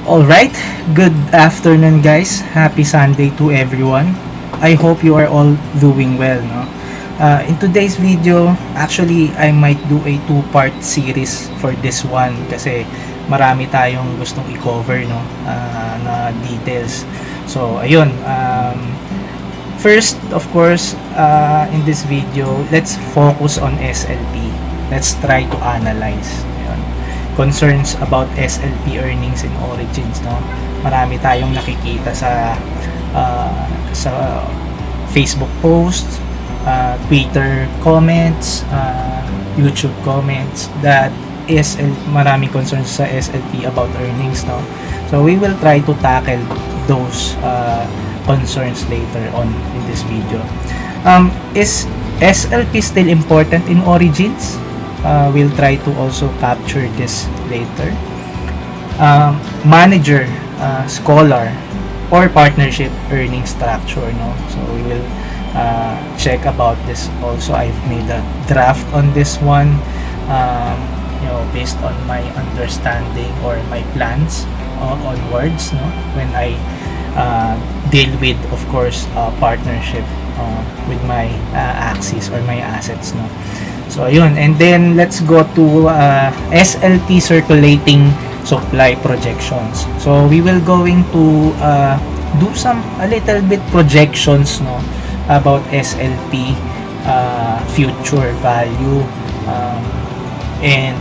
Alright, good afternoon guys. Happy Sunday to everyone. I hope you are all doing well, no? In today's video, actually, I might do a two-part series for this one kasi marami tayong gustong i-cover, no? Na details. So, ayun. First, of course, in this video, let's focus on SLP. Let's try to analyze. Ayun. Concerns about SLP earnings and origins, no? Marami tayong nakikita sa Facebook posts, Twitter comments, YouTube comments that maraming concerns sa SLP about earnings, no? So we will try to tackle those concerns later on in this video. Is SLP still important in origins? We'll try to also capture this later. Manager, scholar, or partnership earning structure, no? So we will check about this also. I've made a draft on this one, based on my understanding or my plans onwards, no? When I deal with, of course, partnership with my Axies or my assets, no? So ayun, and then let's go to SLP circulating supply projections. So we will going to do a little bit projections, no, about SLP future value, and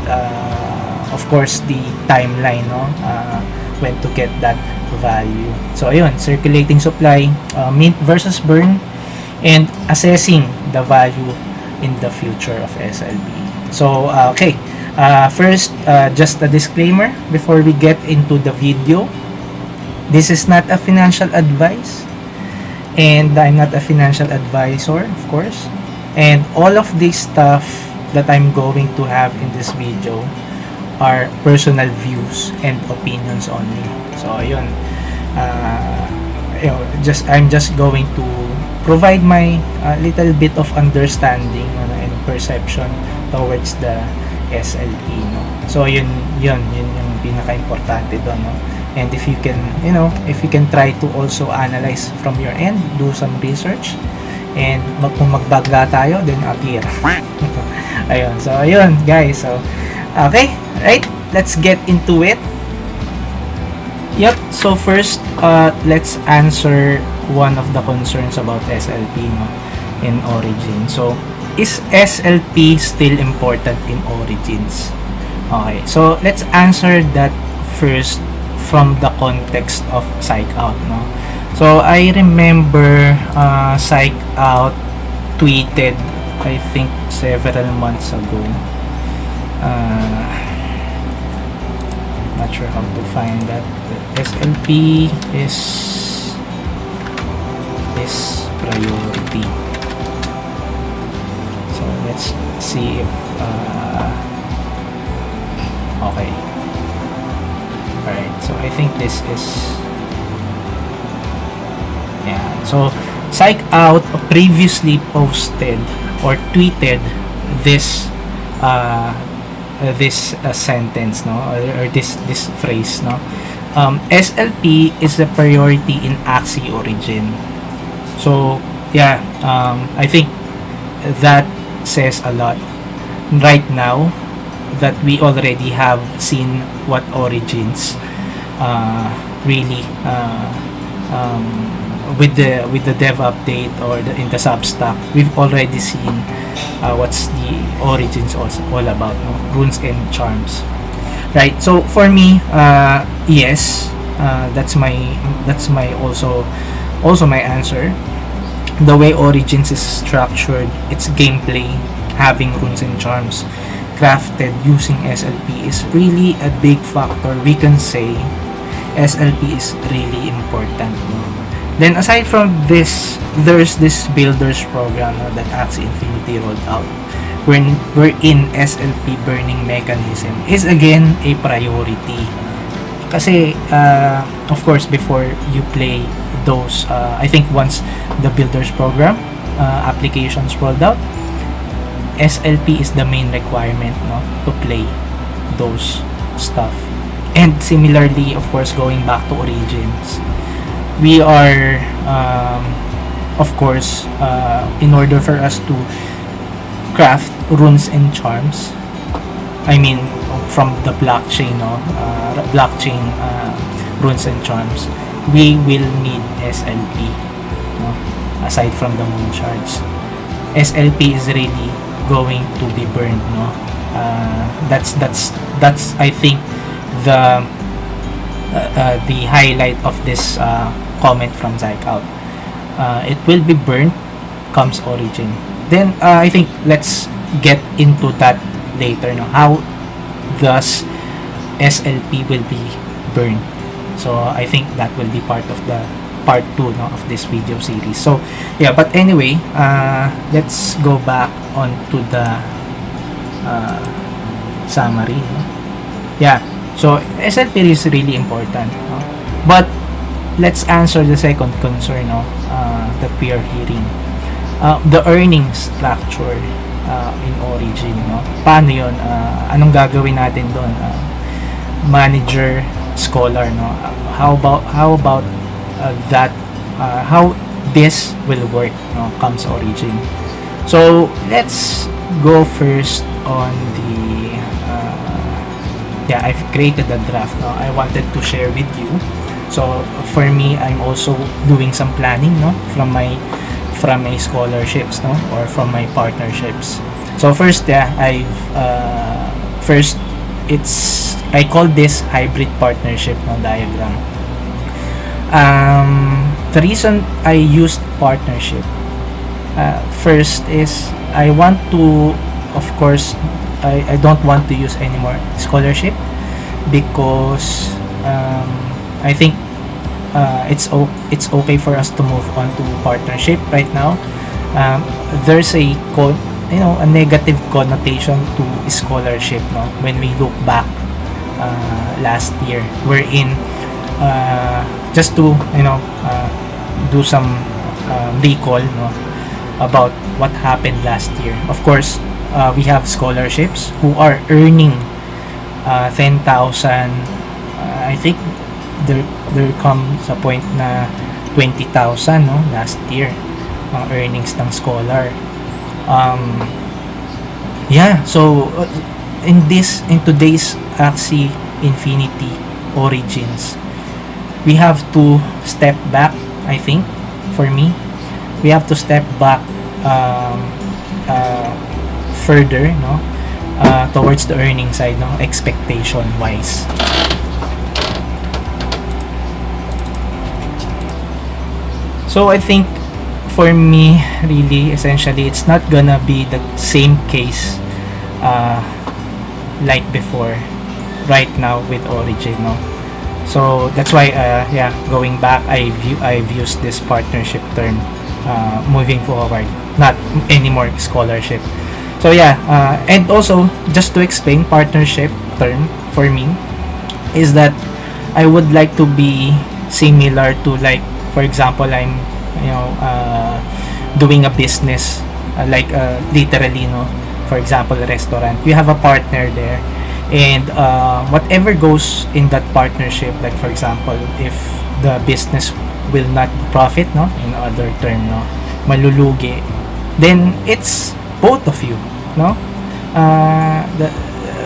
of course the timeline, no, when to get that value. So ayun, circulating supply, mint versus burn, and assessing the value in the future of SLP. So okay, first, just a disclaimer before we get into the video. This is not a financial advice, and I'm not a financial advisor, of course, and all of this stuff that I'm going to have in this video are personal views and opinions only. So ayun, I'm just going to provide my little bit of understanding and perception towards the SLP, no? So yun yung pinaka-importante doon, no? And if you can try to also analyze from your end, do some research, and kung magbagla tayo, then appear. Ayun, so ayun guys, so okay, right, let's get into it. Yep, so first, let's answer one of the concerns about SLP, no, in origin. So, is SLP still important in origins? Okay, so let's answer that first from the context of Psych Out, no? So, I remember Psych Out tweeted, I think, several months ago. Not sure how to find that. SLP is priority. So let's see if okay. Alright, so I think this is, yeah. So Psych Out previously posted or tweeted this sentence, no, or this phrase, no. SLP is the priority in Axie origin. So yeah, I think that says a lot right now that we already have seen what origins really with the dev update or in the Substack. We've already seen what's the origins also all about, no? Runes and charms, right? So for me, yes, that's my also my answer. The way origins is structured, its gameplay, having runes and charms crafted using SLP is really a big factor. We can say SLP is really important, no? Then aside from this, there's this builders program, no, that Axie Infinity rolled out, wherein SLP burning mechanism is again a priority. Kasi of course, before you play those, I think once the builders program applications rolled out, SLP is the main requirement, no, to play those stuff. And similarly, of course, going back to origins, we are of course, in order for us to craft runes and charms, I mean from the blockchain, no, blockchain runes and charms, we will need SLP, no? Aside from the moon shards, SLP is really going to be burned, no? That's I think the highlight of this comment from Zykout. It will be burnt comes origin. Then I think let's get into that later, no? How does SLP will be burned? So I think that will be part of the part 2, no, of this video series. So yeah, but anyway, let's go back onto the summary, no? Yeah, so SLP is really important, no? But let's answer the second concern, no, that we are hearing. The earning structure in origin, no? Paano yun? Anong gagawin natin doon? Manager, scholar, no? How about that, how this will work, no, comes origin. So let's go first on the yeah, I've created a draft, no? I wanted to share with you. So for me, I'm also doing some planning, no, from my scholarships, no, or from my partnerships. So first, yeah, first, I call this hybrid partnership, no, diagram. The reason I used partnership, first is I want to, of course, I don't want to use any more scholarship, because I think it's okay for us to move on to partnership right now. There's a negative connotation to scholarship, no, when we look back last year, wherein just to do some recall, no, about what happened last year. Of course, we have scholarships who are earning 10,000. I think there comes a point na 20,000, no, last year ang earnings ng scholar. Yeah, so in today's Axie Infinity Origins, we have to step back. I think for me, we have to step back further, no, towards the earning side, no, expectation wise. So I think for me, really, essentially, it's not gonna be the same case like before right now with origin, no. So that's why yeah, going back, I've used this partnership term moving forward, not anymore scholarship. So yeah, and also just to explain, partnership term for me is that I would like to be similar to, like, for example, I'm doing a business, like literally, no, for example, a restaurant. You have a partner there, and whatever goes in that partnership, like for example, if the business will not profit, no, in other term, no, malulugi, then it's both of you, no.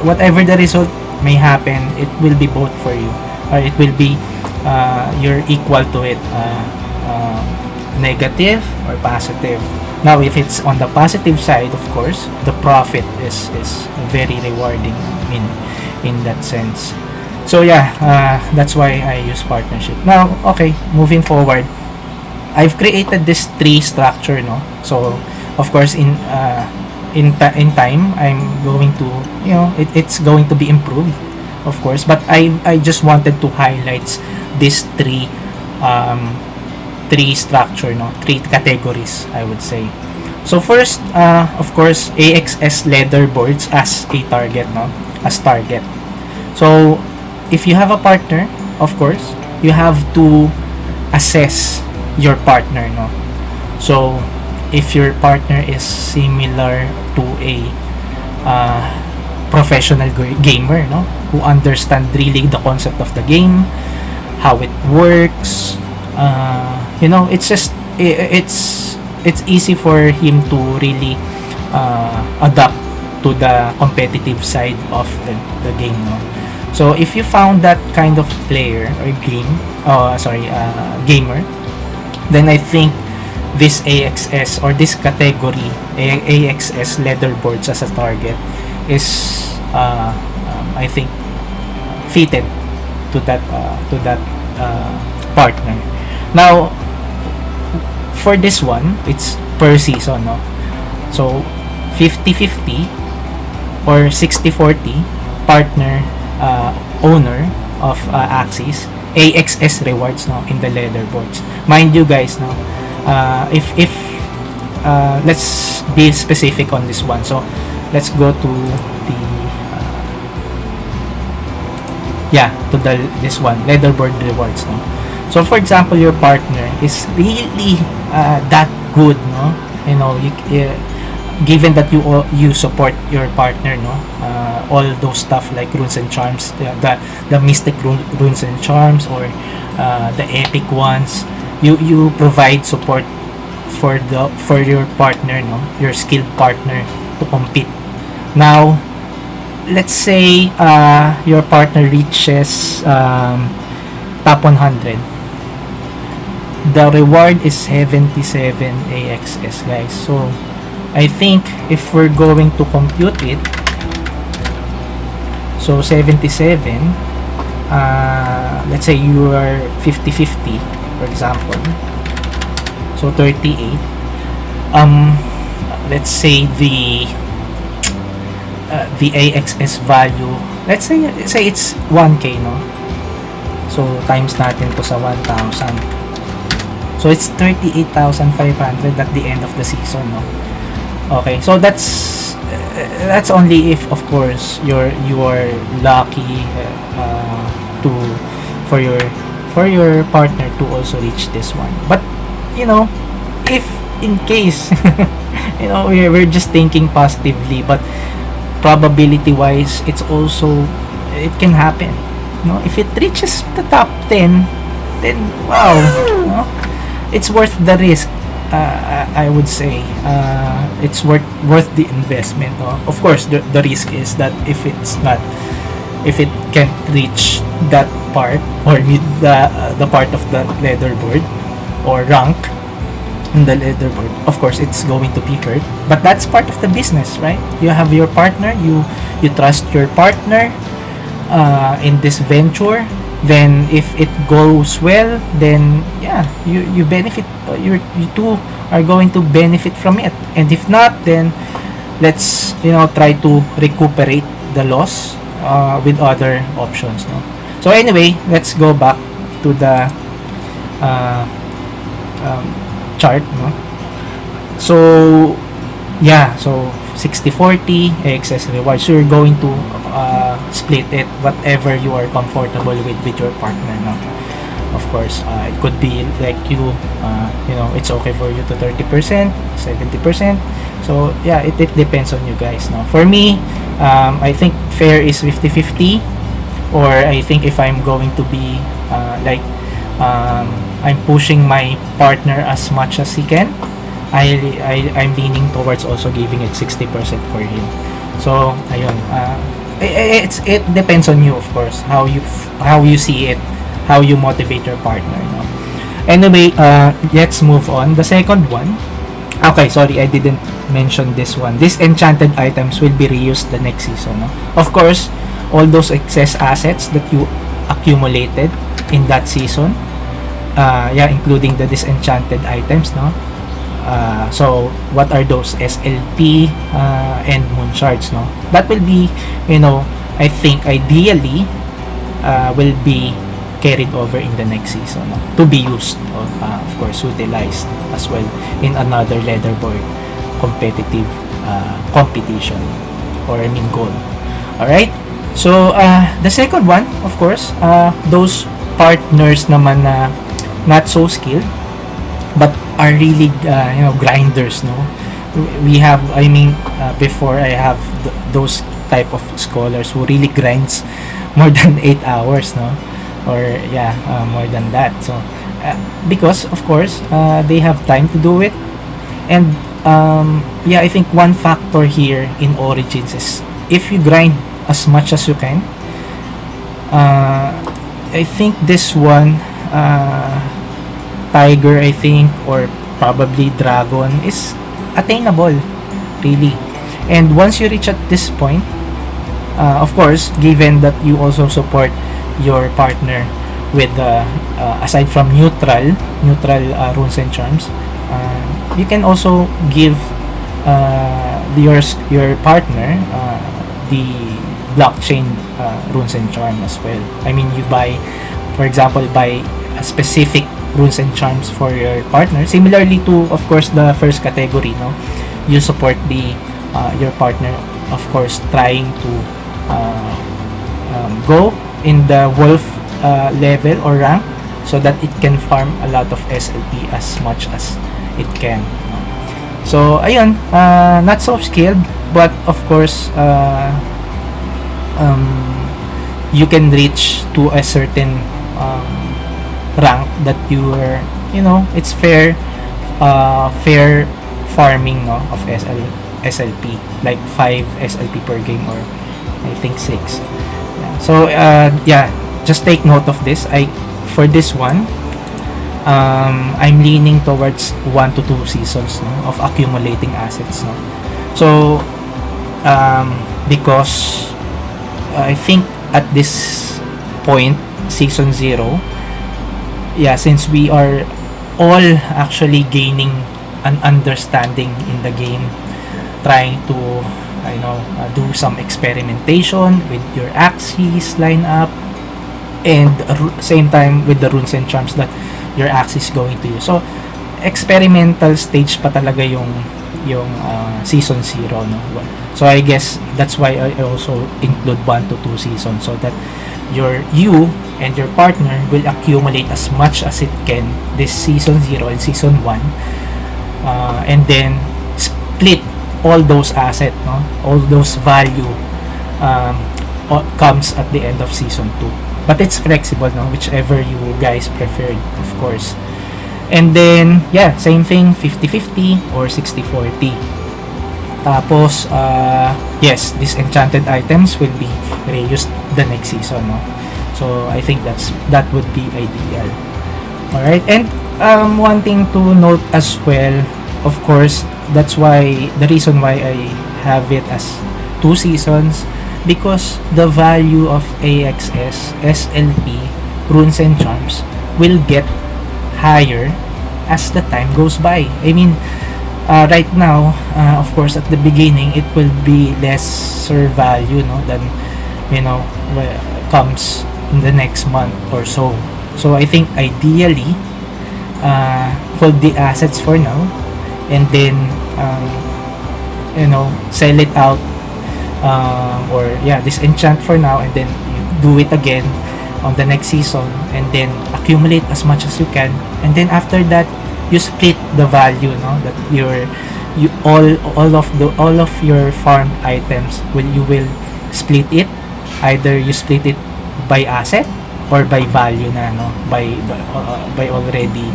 Whatever the result may happen, it will be both for you, or it will be you're equal to it, negative or positive. Now, if it's on the positive side, of course, the profit is very rewarding in that sense. So yeah, that's why I use partnership. Now, okay, moving forward, I've created this tree structure, no. So of course, in time, I'm going to, it's going to be improved, of course, but I just wanted to highlight this tree structure, no, three categories, I would say. So first, of course, AXS leaderboards as a target, no, as target. So if you have a partner, of course, you have to assess your partner, no. So if your partner is similar to a professional gamer, no, who understand really the concept of the game, how it works. You know, it's just it's easy for him to really adapt to the competitive side of the game, no? So if you found that kind of player or gamer, then I think this AXS or this category, AXS leaderboards as a target, is I think fitted to that partner. Now for this one, it's per season, no? So 50-50 or 60-40 partner owner of Axie's AXS rewards, no, in the leaderboards. Mind you guys, no, if let's be specific on this one. So let's go to the this one, leaderboard rewards, no. So for example, your partner is really that good, no, you know, given that you support your partner, no, all those stuff like runes and charms, the mystic runes and charms, or the epic ones, you provide support for your partner, no, your skilled partner, to compete. Now let's say your partner reaches top 100. The reward is 77 AXS, guys. So I think if we're going to compute it, so 77, let's say you are 50-50, for example, so 38. Let's say the AXS value, let's say it's 1k, no? So times natin to sa 1,000, so it's 38,500 at the end of the season, no? Okay, so that's only if, of course, you are lucky for your partner to also reach this one. But you know, if in case you know, we're just thinking positively, but probability wise, it can happen, you know. If it reaches the top 10, then wow, you know, it's worth the risk. I would say it's worth the investment, no? Of course, the risk is that if it can't reach that part or meet the part of the leaderboard or rank in the leaderboard, of course it's going to be hurt. But that's part of the business, right? You have your partner, you trust your partner in this venture. Then if it goes well, then yeah, you benefit, you two are going to benefit from it. And if not, then let's, you know, try to recuperate the loss with other options, no? So anyway, let's go back to the chart, no? So yeah, so 60-40 AXS rewards. So you're going to split it whatever you are comfortable with your partner, no? Of course, it could be like you know, it's okay for you to 30%, 70%. So yeah, it depends on you guys, no? For me, I think fair is 50-50, or I think if I'm going to be I'm pushing my partner as much as he can, I'm leaning towards also giving it 60% for him. So ayun, it depends on you, of course, how you see it, how you motivate your partner, no? Anyway, let's move on. The second one, okay, sorry, I didn't mention this one. These enchanted items will be reused the next season, no? Of course, all those excess assets that you accumulated in that season, yeah, including the disenchanted items, no? So what are those? SLP and moon shards, no? That will be, you know, I think ideally will be carried over in the next season, no? To be used, of course, utilized as well in another leaderboard competitive competition, or I mean goal. Alright, so the second one, of course, those partners naman na not so skilled but are really you know, grinders, no? We have, I mean, before I have those type of scholars who really grinds more than 8 hours, no? Or yeah, more than that. So because of course they have time to do it. And yeah, I think one factor here in Origins is if you grind as much as you can, I think this one, Tiger, I think, or probably Dragon, is attainable, really. And once you reach at this point, of course, given that you also support your partner with aside from neutral runes and charms, you can also give your partner the blockchain runes and charm as well. I mean, you buy, for example, buy a specific runes and charms for your partner, similarly to, of course, the first category, no? You support the your partner, of course, trying to go in the wolf level or rank, so that it can farm a lot of SLP as much as it can. So ayun, not so skilled, but of course you can reach to a certain rank that you are, you know, it's fair farming, no, of SLP, like 5 SLP per game, or I think 6. Yeah. So yeah, just take note of this. For this one, I'm leaning towards 1 to 2 seasons, no, of accumulating assets, no. So because I think at this point, season 0, yeah, since we are all actually gaining an understanding in the game, trying to, I know, do some experimentation with your Axies lineup, and same time with the runes and charms that your Axie is going to use. So experimental stage pa talaga yung season 0, no. So I guess that's why I also include 1 to 2 seasons, so that you and your partner will accumulate as much as it can this season 0 and season 1, and then split all those assets, no, all those value comes at the end of season 2. But it's flexible, no, whichever you guys preferred, of course. And then yeah, same thing, 50-50 or 60-40. Tapos yes, these enchanted items will be reused the next season, no. So I think that would be ideal. Alright, and one thing to note as well, of course, that's why the reason why I have it as 2 seasons, because the value of AXS, SLP, runes and charms will get higher as the time goes by. I mean, right now, of course, at the beginning, it will be lesser value, no, than, you know, comes in the next month or so. So I think ideally, hold the assets for now, and then you know, sell it out, or yeah, disenchant for now, and then you do it again on the next season, and then accumulate as much as you can, and then after that you split the value, no, that all of your farm items you will split it. Either you split it by asset or by value na, no, by already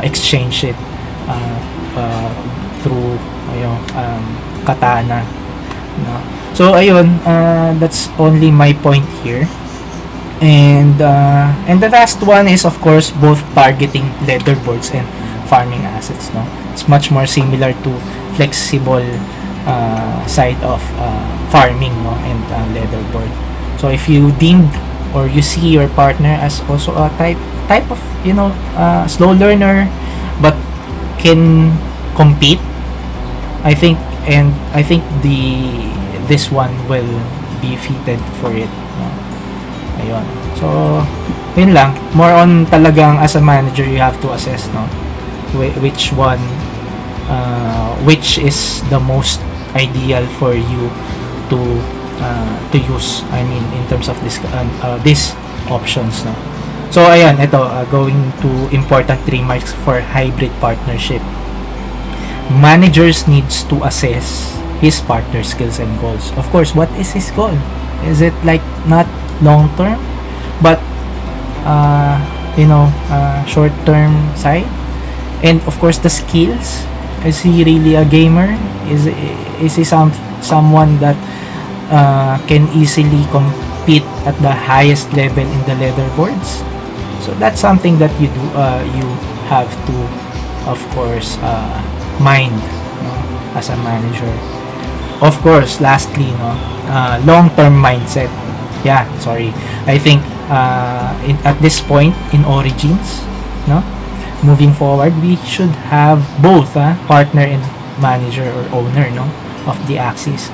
exchange it through, you know, katana, no. So ayun, that's only my point here. And the last one is, of course, both targeting leaderboards and farming assets, no. It's much more similar to flexible side of farming, no, and leaderboard. So if you deemed or you see your partner as also a type of, you know, slow learner but can compete, I think this one will be fitted for it, no? Ayun. So yun lang, more on talagang as a manager you have to assess, no, which one, which is the most ideal for you to use, I mean, in terms of this these options, no. So ayan, ito, going to important remarks for hybrid partnership. Managers needs to assess his partner skills and goals. Of course, what is his goal? Is it like not long term, but short term side? And of course, the skills. Is he really a gamer? Is he someone that can easily compete at the highest level in the leaderboards? So that's something that you have to, of course, mind, as a manager. Of course, lastly, long-term mindset. Yeah, sorry. I think at this point in Origins, moving forward, we should have both partner and manager or owner, of the Axies.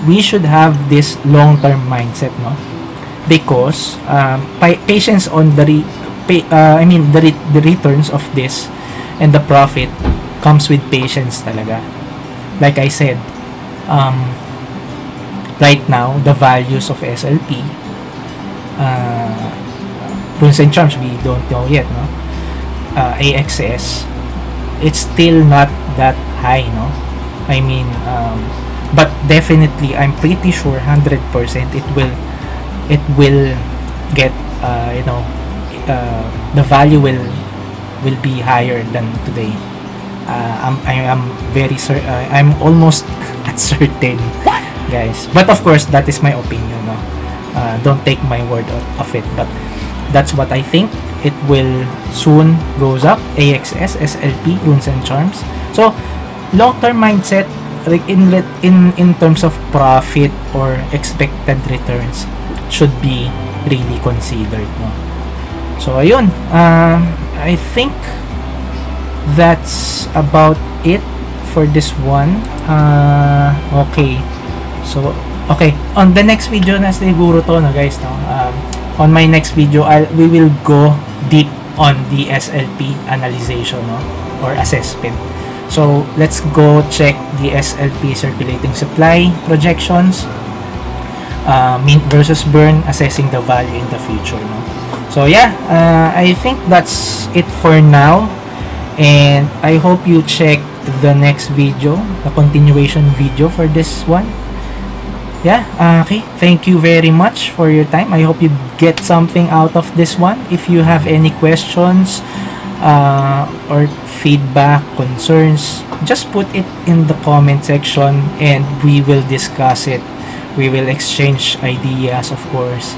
We should have this long-term mindset, because patience on the returns of this and the profit comes with patience talaga. Like I said, right now the values of SLP, runes and charms, we don't know yet, AXS, it's still not that high, I mean, but definitely I'm pretty sure 100% it will get, the value will be higher than today. I am very I'm almost at certain, guys, but of course that is my opinion, don't take my word of it, but that's what I think. It will soon goes up, AXS, SLP, runes and charms. So long-term mindset, like in terms of profit or expected returns, should be really considered, So ayun, I think that's about it for this one. Okay, so on the next video na siguro to, guys, on my next video we will go deep on the SLP analyzation, or assessment. So let's go check the SLP circulating supply projections, mint versus burn, assessing the value in the future, So yeah, I think that's it for now, and I hope you check the next video, the continuation video for this one. Yeah, okay, thank you very much for your time. I hope you get something out of this one. If you have any questions or feedback, concerns, just put it in the comment section and we will discuss it. We will exchange ideas, of course,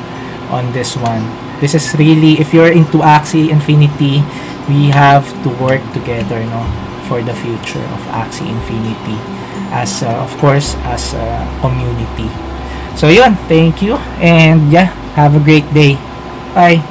on this one. This is really, if you're into Axie Infinity, we have to work together, for the future of Axie Infinity, as of course, as a community. So yun, thank you, and yeah, have a great day. Bye.